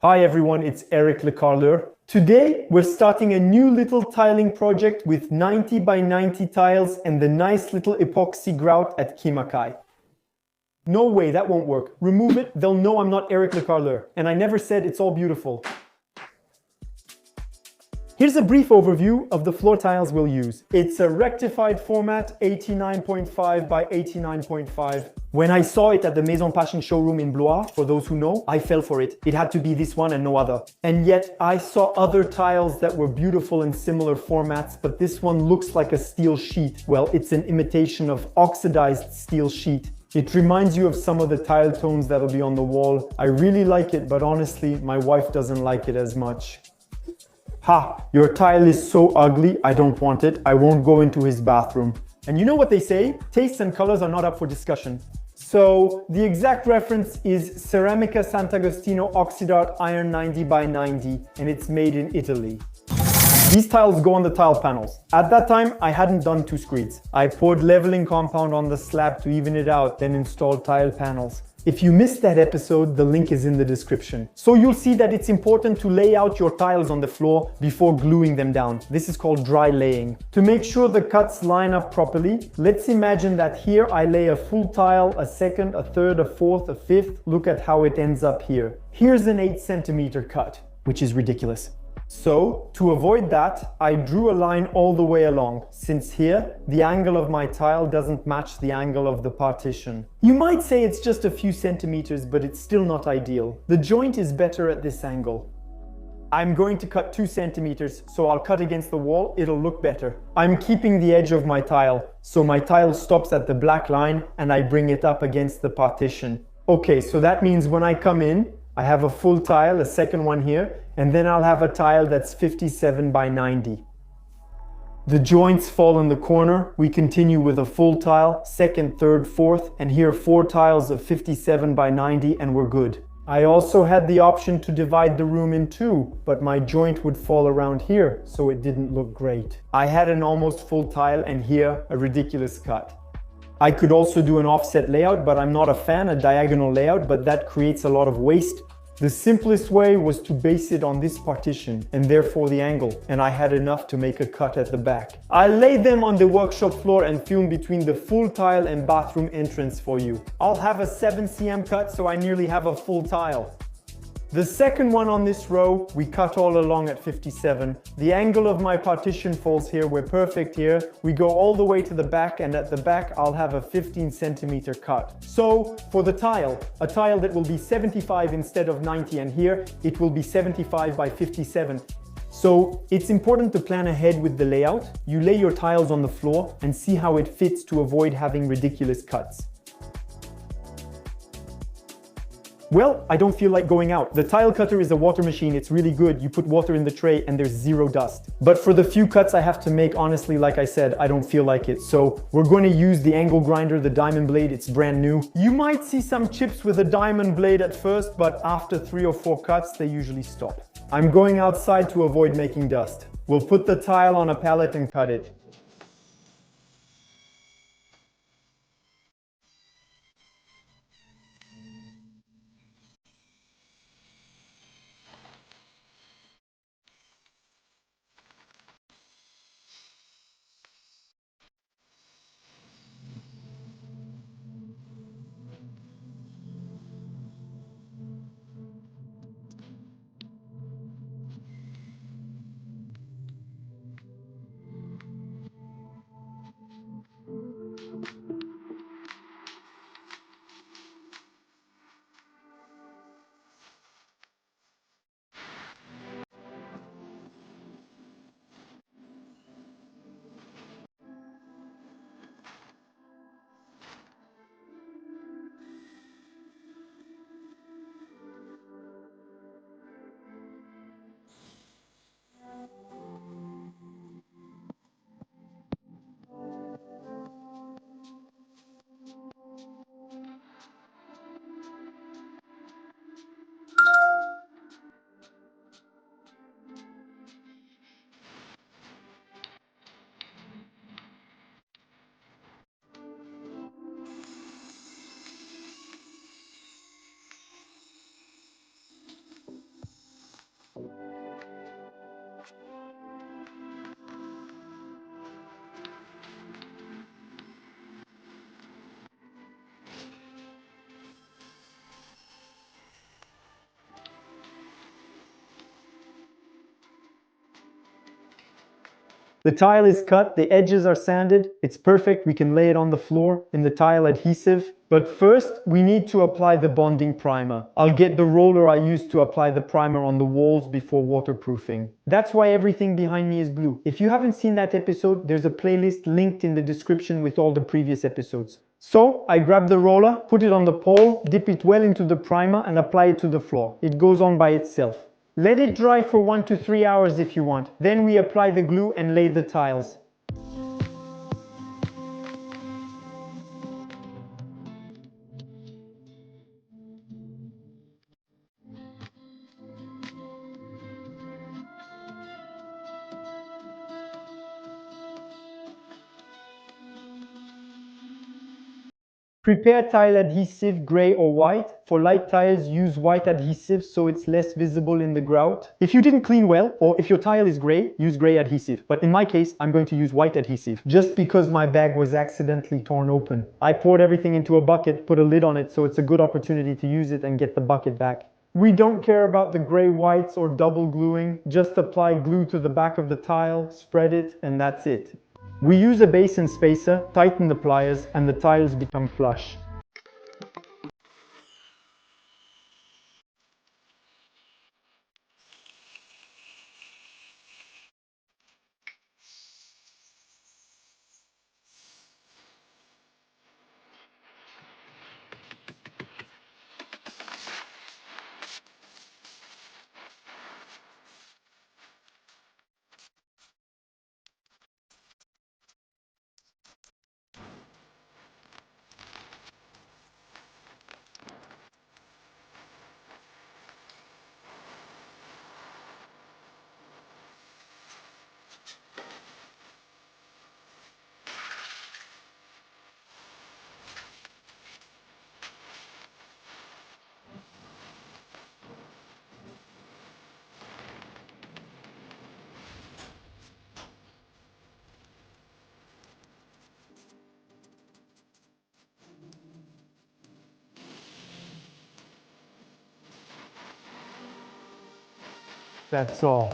Hi everyone, it's Eric Le Carleur. Today we're starting a new little tiling project with 90 by 90 tiles and the nice little epoxy grout at Kimakai. No way, that won't work. Remove it, they'll know I'm not Eric Le Carleur. And I never said it's all beautiful. Here's a brief overview of the floor tiles we'll use. It's a rectified format, 89.5 by 89.5. When I saw it at the Maison Passion showroom in Blois, for those who know, I fell for it. It had to be this one and no other. And yet I saw other tiles that were beautiful in similar formats, but this one looks like a steel sheet. Well, it's an imitation of oxidized steel sheet. It reminds you of some of the tile tones that'll be on the wall. I really like it, but honestly, my wife doesn't like it as much. Ha, your tile is so ugly, I don't want it. I won't go into his bathroom. And you know what they say? Tastes and colors are not up for discussion. So the exact reference is Ceramica Sant'Agostino Oxidart Iron 90 by 90, and it's made in Italy. These tiles go on the tile panels. At that time, I hadn't done two screeds. I poured leveling compound on the slab to even it out, then installed tile panels. If you missed that episode, the link is in the description. So you'll see that it's important to lay out your tiles on the floor before gluing them down. This is called dry laying. To make sure the cuts line up properly, let's imagine that here I lay a full tile, a second, a third, a fourth, a fifth. Look at how it ends up here. Here's an 8 centimeter cut, which is ridiculous. So, to avoid that, I drew a line all the way along, since here, the angle of my tile doesn't match the angle of the partition. You might say it's just a few centimeters, but it's still not ideal. The joint is better at this angle. I'm going to cut 2 centimeters, so I'll cut against the wall, it'll look better. I'm keeping the edge of my tile, so my tile stops at the black line and I bring it up against the partition. Okay, so that means when I come in, I have a full tile, a second one here, and then I'll have a tile that's 57 by 90. The joints fall in the corner. We continue with a full tile, second, third, fourth, and here 4 tiles of 57 by 90 and we're good. I also had the option to divide the room in 2, but my joint would fall around here, so it didn't look great. I had an almost full tile and here a ridiculous cut. I could also do an offset layout, but I'm not a fan, a diagonal layout, but that creates a lot of waste. The simplest way was to base it on this partition and therefore the angle, and I had enough to make a cut at the back. I laid them on the workshop floor and filmed between the full tile and bathroom entrance for you. I'll have a 7 cm cut, so I nearly have a full tile. The second one on this row, we cut all along at 57. The angle of my partition falls here, we're perfect here. We go all the way to the back, and at the back I'll have a 15 centimeter cut. So for the tile, a tile that will be 75 instead of 90, and here it will be 75 by 57. So it's important to plan ahead with the layout. You lay your tiles on the floor and see how it fits to avoid having ridiculous cuts. Well, I don't feel like going out. The tile cutter is a water machine, it's really good. You put water in the tray and there's 0 dust. But for the few cuts I have to make, honestly, like I said, I don't feel like it. So we're going to use the angle grinder, the diamond blade, it's brand new. You might see some chips with a diamond blade at first, but after 3 or 4 cuts, they usually stop. I'm going outside to avoid making dust. We'll put the tile on a pallet and cut it. The tile is cut, the edges are sanded, it's perfect, we can lay it on the floor in the tile adhesive. But first, we need to apply the bonding primer. I'll get the roller I used to apply the primer on the walls before waterproofing. That's why everything behind me is blue. If you haven't seen that episode, there's a playlist linked in the description with all the previous episodes. So, I grab the roller, put it on the pole, dip it well into the primer and apply it to the floor. It goes on by itself. Let it dry for 1 to 3 hours if you want. Then we apply the glue and lay the tiles. Prepare tile adhesive gray or white. For light tiles, use white adhesive so it's less visible in the grout. If you didn't clean well, or if your tile is gray, use gray adhesive. But in my case, I'm going to use white adhesive, just because my bag was accidentally torn open. I poured everything into a bucket, put a lid on it, so it's a good opportunity to use it and get the bucket back. We don't care about the gray whites or double gluing. Just apply glue to the back of the tile, spread it, and that's it. We use a base and spacer, tighten the pliers, and the tiles become flush. That's all.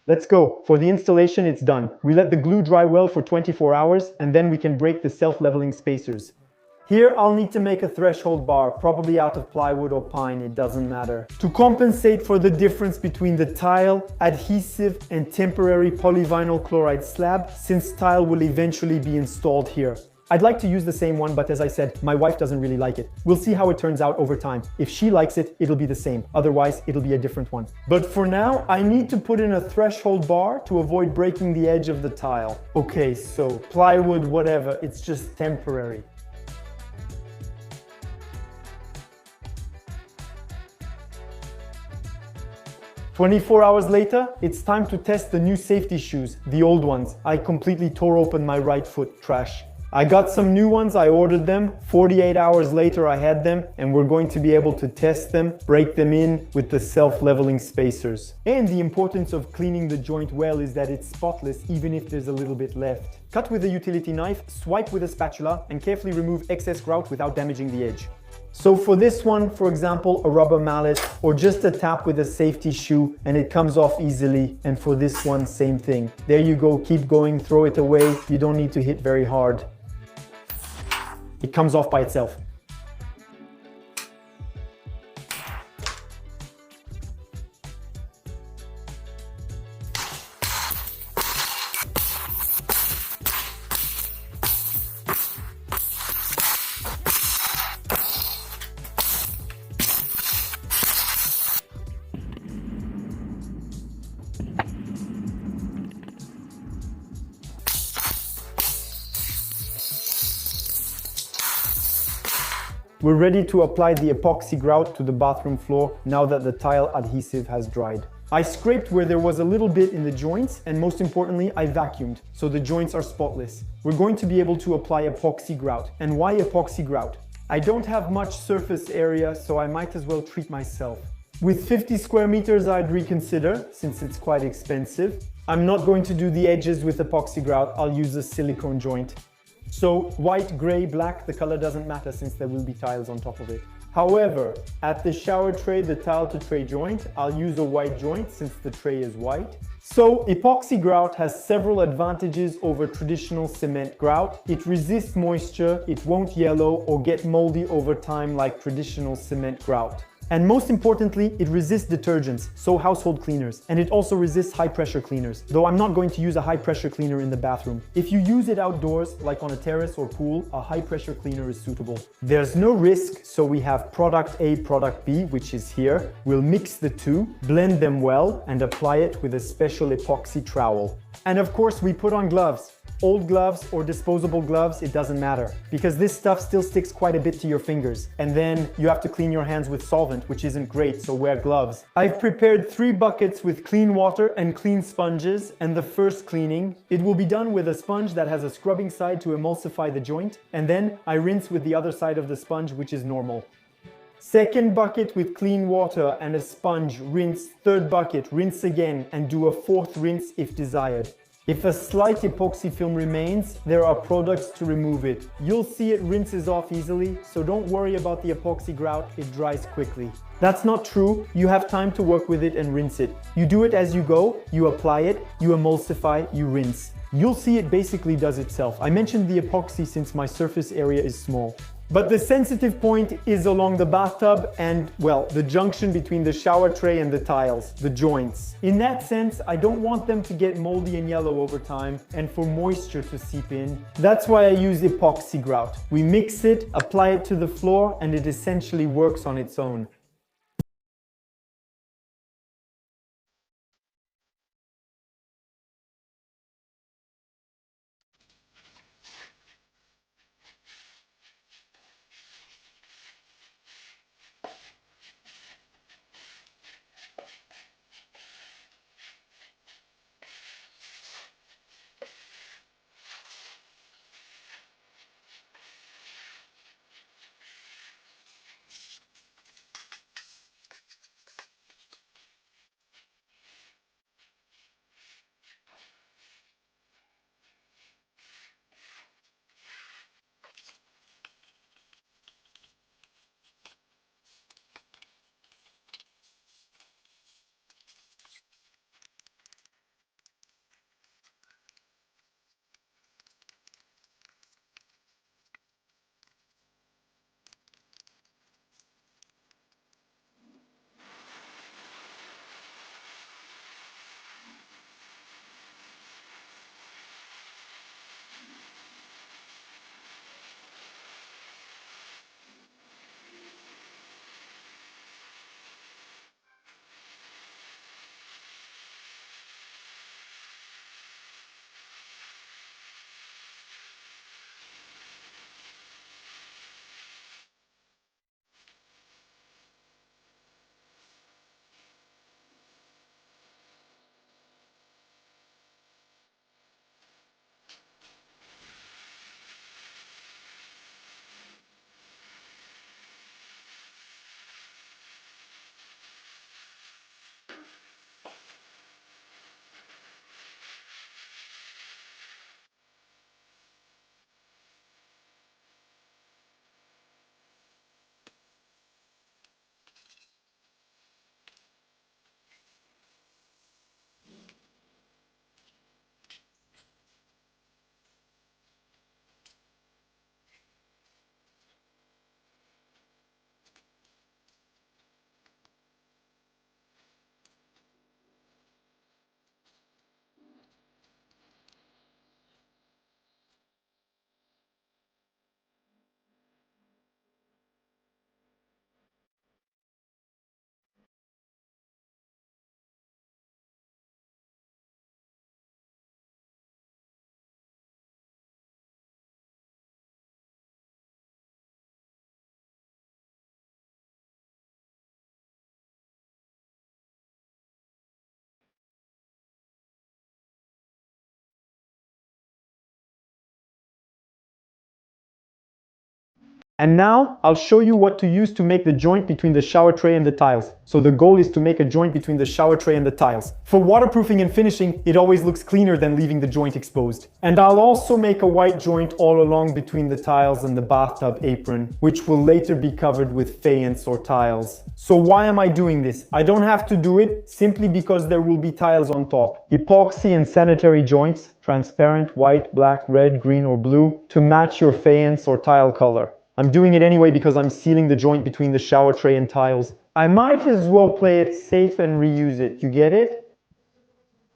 Let's go. For the installation, it's done. We let the glue dry well for 24 hours and then we can break the self-leveling spacers. Here I'll need to make a threshold bar, probably out of plywood or pine, it doesn't matter. To compensate for the difference between the tile, adhesive and temporary polyvinyl chloride slab, since tile will eventually be installed here. I'd like to use the same one, but as I said, my wife doesn't really like it. We'll see how it turns out over time. If she likes it, it'll be the same. Otherwise, it'll be a different one. But for now, I need to put in a threshold bar to avoid breaking the edge of the tile. Okay, so plywood, whatever, it's just temporary. "24 hours later, it's time to test the new safety shoes, the old ones. I completely tore open my right foot, trash. I got some new ones, I ordered them. 48 hours later I had them, and we're going to be able to test them, break them in with the self-leveling spacers. And the importance of cleaning the joint well is that it's spotless even if there's a little bit left. Cut with a utility knife, swipe with a spatula, and carefully remove excess grout without damaging the edge. So for this one, for example, a rubber mallet or just a tap with a safety shoe and it comes off easily. And for this one, same thing. There you go, keep going, throw it away. You don't need to hit very hard. It comes off by itself. We're ready to apply the epoxy grout to the bathroom floor now that the tile adhesive has dried. I scraped where there was a little bit in the joints, and most importantly, I vacuumed, so the joints are spotless. We're going to be able to apply epoxy grout. And why epoxy grout? I don't have much surface area, so I might as well treat myself. With 50 square meters, I'd reconsider, since it's quite expensive. I'm not going to do the edges with epoxy grout, I'll use a silicone joint. So white, gray, black, the color doesn't matter since there will be tiles on top of it. However, at the shower tray, the tile to tray joint, I'll use a white joint since the tray is white. So epoxy grout has several advantages over traditional cement grout. It resists moisture, it won't yellow or get moldy over time like traditional cement grout. And most importantly, it resists detergents, so household cleaners. And it also resists high pressure cleaners, though I'm not going to use a high pressure cleaner in the bathroom. If you use it outdoors, like on a terrace or pool, a high pressure cleaner is suitable. There's no risk, so we have product A, product B, which is here. We'll mix the two, blend them well, and apply it with a special epoxy trowel. And of course, we put on gloves. Old gloves or disposable gloves, it doesn't matter, because this stuff still sticks quite a bit to your fingers. And then you have to clean your hands with solvent, which isn't great, so wear gloves. I've prepared 3 buckets with clean water and clean sponges, and the first cleaning, it will be done with a sponge that has a scrubbing side to emulsify the joint, and then I rinse with the other side of the sponge, which is normal. Second bucket with clean water and a sponge, rinse. Third bucket, rinse again, and do a 4th rinse if desired. If a slight epoxy film remains, there are products to remove it. You'll see it rinses off easily, so don't worry about the epoxy grout, it dries quickly. That's not true, you have time to work with it and rinse it. You do it as you go, you apply it, you emulsify, you rinse. You'll see it basically does itself. I mentioned the epoxy since my surface area is small. But the sensitive point is along the bathtub and, well, the junction between the shower tray and the tiles, the joints. In that sense, I don't want them to get moldy and yellow over time and for moisture to seep in. That's why I use epoxy grout. We mix it, apply it to the floor, and it essentially works on its own. And now I'll show you what to use to make the joint between the shower tray and the tiles. So the goal is to make a joint between the shower tray and the tiles. For waterproofing and finishing, it always looks cleaner than leaving the joint exposed. And I'll also make a white joint all along between the tiles and the bathtub apron, which will later be covered with faience or tiles. So why am I doing this? I don't have to do it simply because there will be tiles on top. Epoxy and sanitary joints, transparent, white, black, red, green or blue, to match your faience or tile color. I'm doing it anyway because I'm sealing the joint between the shower tray and tiles. I might as well play it safe and reuse it, you get it?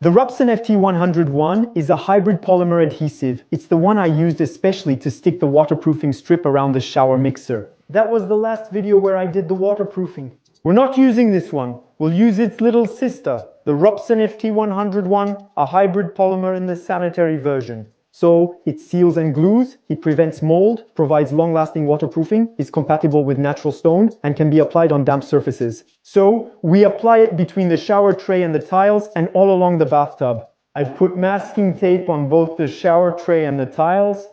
The Rupson FT101 is a hybrid polymer adhesive. It's the one I used especially to stick the waterproofing strip around the shower mixer. That was the last video where I did the waterproofing. We're not using this one. We'll use its little sister, the Rupson FT101, a hybrid polymer in the sanitary version. So it seals and glues, it prevents mold, provides long-lasting waterproofing, is compatible with natural stone, and can be applied on damp surfaces. So we apply it between the shower tray and the tiles and all along the bathtub. I've put masking tape on both the shower tray and the tiles.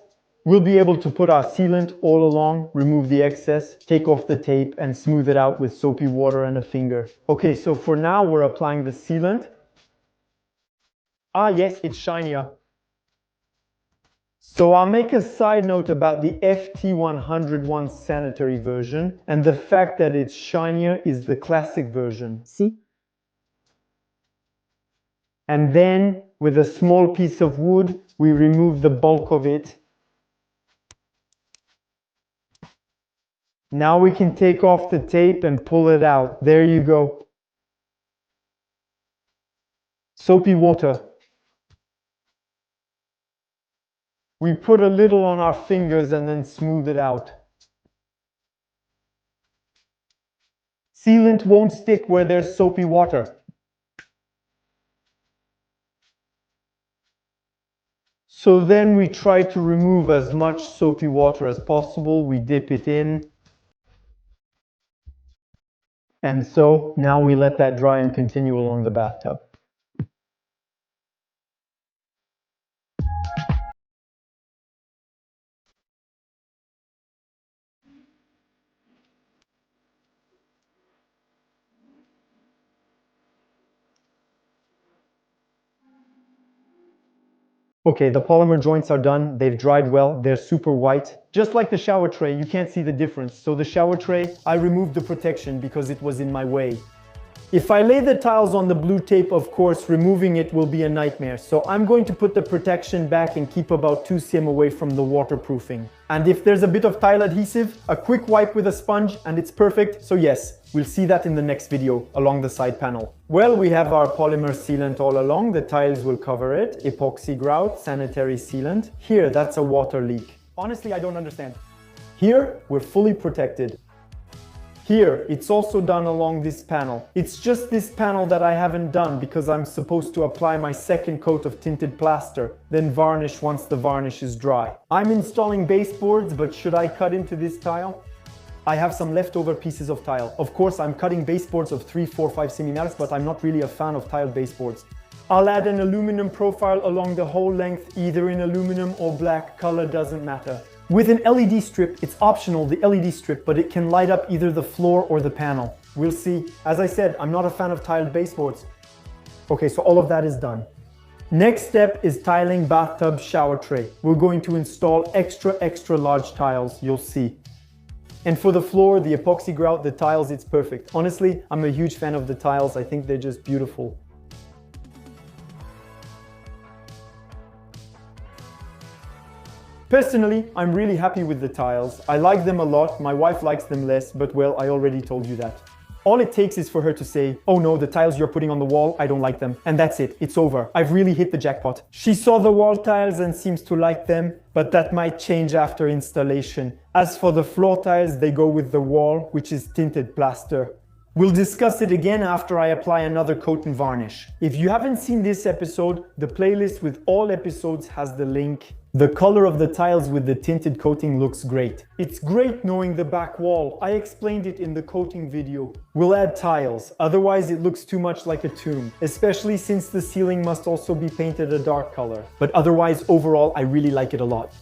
We'll be able to put our sealant all along, remove the excess, take off the tape, and smooth it out with soapy water and a finger. Okay, so for now we're applying the sealant. Ah yes, it's shinier. So I'll make a side note about the FT101 sanitary version, and the fact that it's shinier is the classic version. See? And then, with a small piece of wood, we remove the bulk of it. Now we can take off the tape and pull it out. There you go. Soapy water. We put a little on our fingers and then smooth it out. Sealant won't stick where there's soapy water. So then we try to remove as much soapy water as possible. We dip it in. And so now we let that dry and continue along the bathtub. Okay, the polymer joints are done. They've dried well. They're super white. Just like the shower tray, you can't see the difference. So the shower tray, I removed the protection because it was in my way. If I lay the tiles on the blue tape, of course, removing it will be a nightmare. So I'm going to put the protection back and keep about 2 cm away from the waterproofing. And if there's a bit of tile adhesive, a quick wipe with a sponge and it's perfect. So yes, we'll see that in the next video along the side panel. Well, we have our polymer sealant all along. The tiles will cover it. Epoxy grout, sanitary sealant. Here, that's a water leak. Honestly, I don't understand. Here, we're fully protected. Here, it's also done along this panel. It's just this panel that I haven't done because I'm supposed to apply my second coat of tinted plaster, then varnish once the varnish is dry. I'm installing baseboards, but should I cut into this tile? I have some leftover pieces of tile. Of course, I'm cutting baseboards of 3, 4, 5 cm, but I'm not really a fan of tiled baseboards. I'll add an aluminum profile along the whole length, either in aluminum or black, color doesn't matter. With an LED strip, it's optional, the LED strip, but it can light up either the floor or the panel. We'll see. As I said, I'm not a fan of tiled baseboards. Okay, so all of that is done. Next step is tiling bathtub shower tray. We're going to install extra large tiles, you'll see. And for the floor, the epoxy grout, the tiles, it's perfect. Honestly, I'm a huge fan of the tiles. I think they're just beautiful. Personally, I'm really happy with the tiles. I like them a lot. My wife likes them less, but well, I already told you that. All it takes is for her to say, oh no, the tiles you're putting on the wall, I don't like them. And that's it, it's over. I've really hit the jackpot. She saw the wall tiles and seems to like them, but that might change after installation. As for the floor tiles, they go with the wall, which is tinted plaster. We'll discuss it again after I apply another coat and varnish. If you haven't seen this episode, the playlist with all episodes has the link. The color of the tiles with the tinted coating looks great. It's great knowing the back wall. I explained it in the coating video. We'll add tiles, otherwise it looks too much like a tomb, especially since the ceiling must also be painted a dark color. But otherwise, overall, I really like it a lot.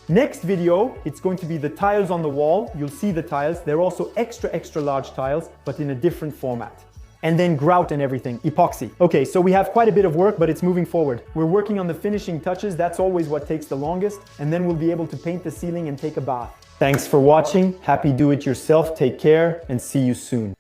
Next video, it's going to be the tiles on the wall. You'll see the tiles. They're also extra large tiles, but in a different format. And then grout and everything, epoxy. Okay, so we have quite a bit of work, but it's moving forward. We're working on the finishing touches. That's always what takes the longest. And then we'll be able to paint the ceiling and take a bath. Thanks for watching. Happy do-it-yourself. Take care and see you soon.